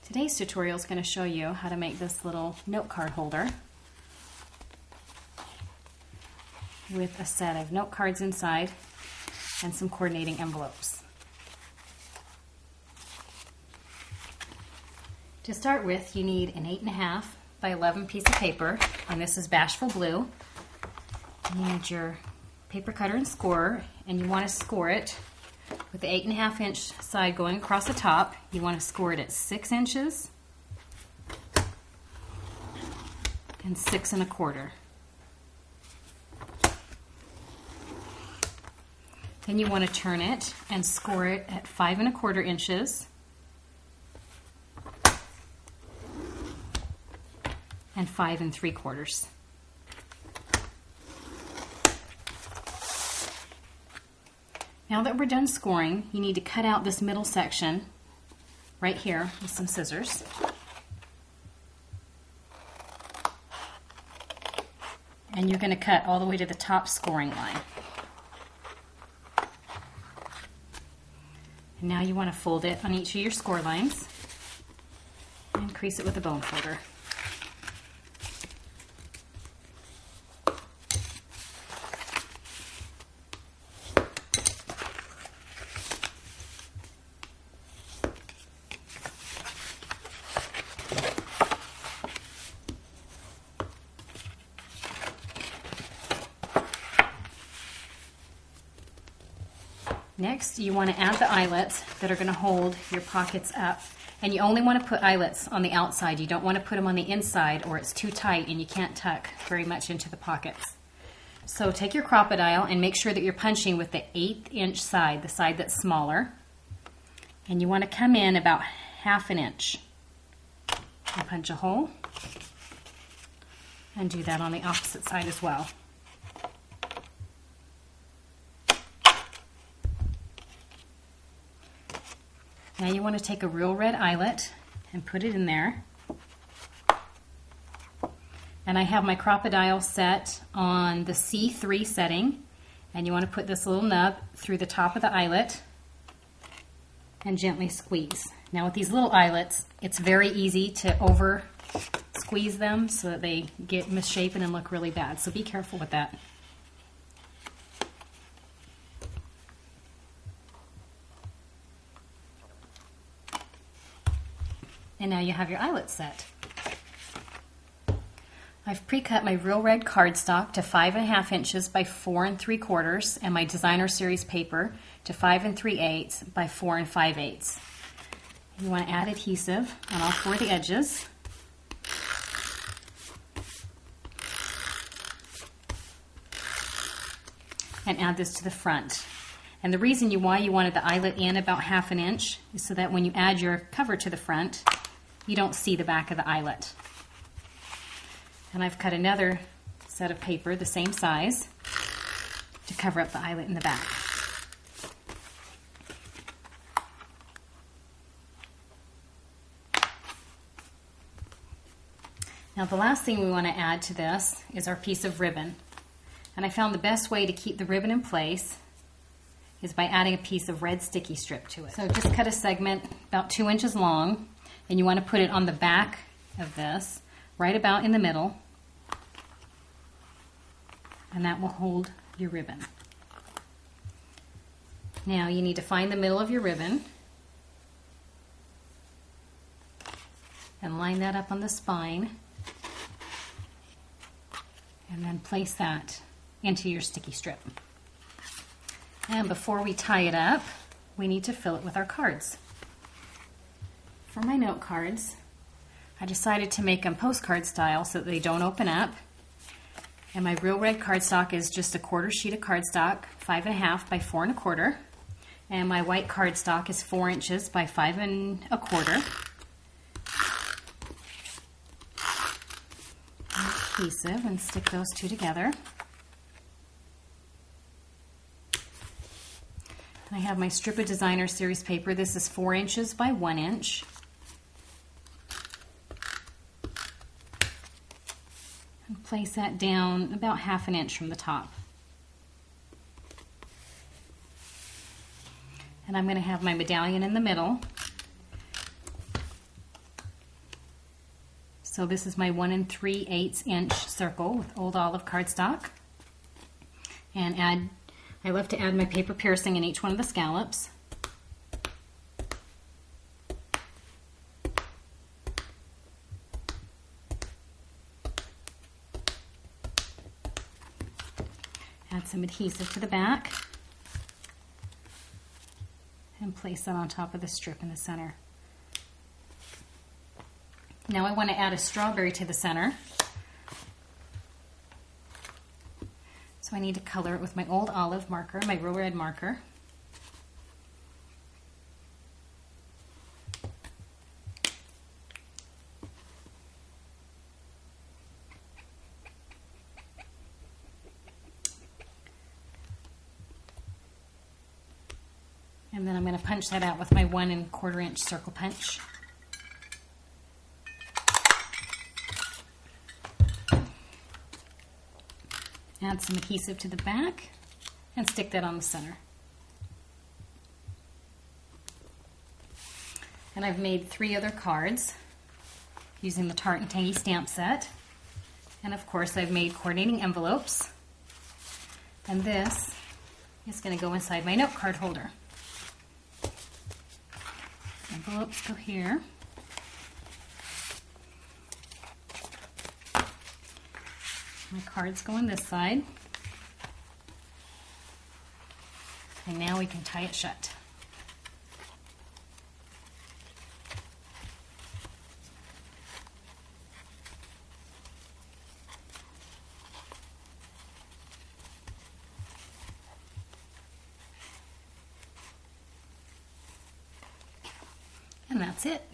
Today's tutorial is going to show you how to make this little note card holder with a set of note cards inside and some coordinating envelopes. To start with, you need an 8.5 by 11 piece of paper, and this is Bashful Blue. You need your paper cutter and scorer, and you want to score it with the 8.5 inch side going across the top. You want to score it at 6 inches and 6 1/4. Then you want to turn it and score it at 5 1/4 inches and 5 3/4. Now that we're done scoring, you need to cut out this middle section right here with some scissors. And you're going to cut all the way to the top scoring line. And now you want to fold it on each of your score lines and crease it with a bone folder. Next, you want to add the eyelets that are going to hold your pockets up. And you only want to put eyelets on the outside. You don't want to put them on the inside, or it's too tight and you can't tuck very much into the pockets. So take your Crop-A-Dile and make sure that you're punching with the 1/8 inch side, the side that's smaller. And you want to come in about 1/2 inch. And punch a hole. And do that on the opposite side as well. Now you want to take a real red eyelet and put it in there. And I have my Crop-A-Dile set on the C3 setting. And you want to put this little nub through the top of the eyelet and gently squeeze. Now with these little eyelets, it's very easy to over squeeze them so that they get misshapen and look really bad. So be careful with that. And now you have your eyelet set. I've pre-cut my real red cardstock to 5 1/2 inches by 4 3/4 and my designer series paper to 5 3/8 by 4 5/8. You want to add adhesive on all 4 of the edges. And add this to the front. And the reason why you wanted the eyelet in about 1/2 inch is so that when you add your cover to the front, you don't see the back of the eyelet. And I've cut another set of paper the same size to cover up the eyelet in the back. Now the last thing we want to add to this is our piece of ribbon. And I found the best way to keep the ribbon in place is by adding a piece of red sticky strip to it. So just cut a segment about 2 inches long, and you want to put it on the back of this, right about in the middle, and that will hold your ribbon. Now you need to find the middle of your ribbon and line that up on the spine, and then place that into your sticky strip. And before we tie it up, we need to fill it with our cards. For my note cards, I decided to make them postcard style so that they don't open up. And my real red cardstock is just a 1/4 sheet of cardstock, 5 1/2 by 4 1/4. And my white cardstock is 4 inches by 5 1/4. Adhesive, and stick those two together. I have my strip of designer series paper. This is 4 inches by 1 inch. And place that down about 1/2 inch from the top. And I'm going to have my medallion in the middle. So this is my 1 3/8 inch circle with old olive cardstock. And I love to add my paper piercing in each one of the scallops. Add some adhesive to the back and place that on top of the strip in the center. Now I want to add a strawberry to the center. So I need to color it with my old olive marker, my real red marker. And then I'm going to punch that out with my 1 1/4 inch circle punch. Add some adhesive to the back and stick that on the center. And I've made 3 other cards using the Tart and Tangy stamp set. And of course I've made coordinating envelopes. And this is going to go inside my note card holder. Envelopes go here. My cards go on this side. And now we can tie it shut. And that's it.